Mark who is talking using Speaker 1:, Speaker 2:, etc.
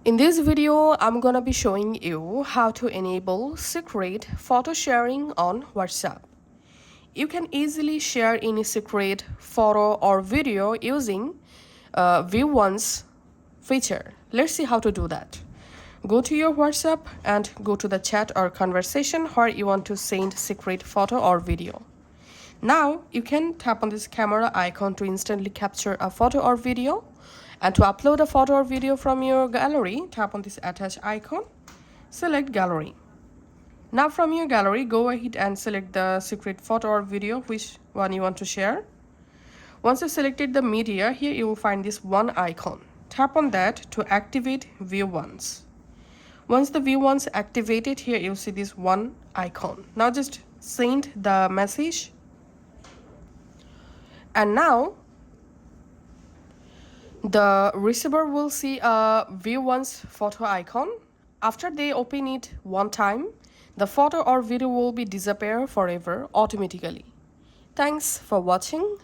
Speaker 1: In this video, I'm gonna be showing you how to enable secret photo sharing on WhatsApp. You can easily share any secret photo or video using View Once feature. Let's see how to do that. Go to your WhatsApp and go to the chat or conversation where you want to send secret photo or video. Now you can tap on this camera icon to instantly capture a photo or video. And to upload a photo or video from your gallery, tap on this attach icon, select gallery. Now from your gallery, go ahead and select the secret photo or video, which one you want to share. Once you've selected the media, here you will find this one icon. Tap on that to activate View Once. Once the View Once activated, here you'll see this one icon. Now just send the message. And now the receiver will see a View Once photo icon. After they open it one time, the photo or video will be disappear forever automatically. Thanks for watching.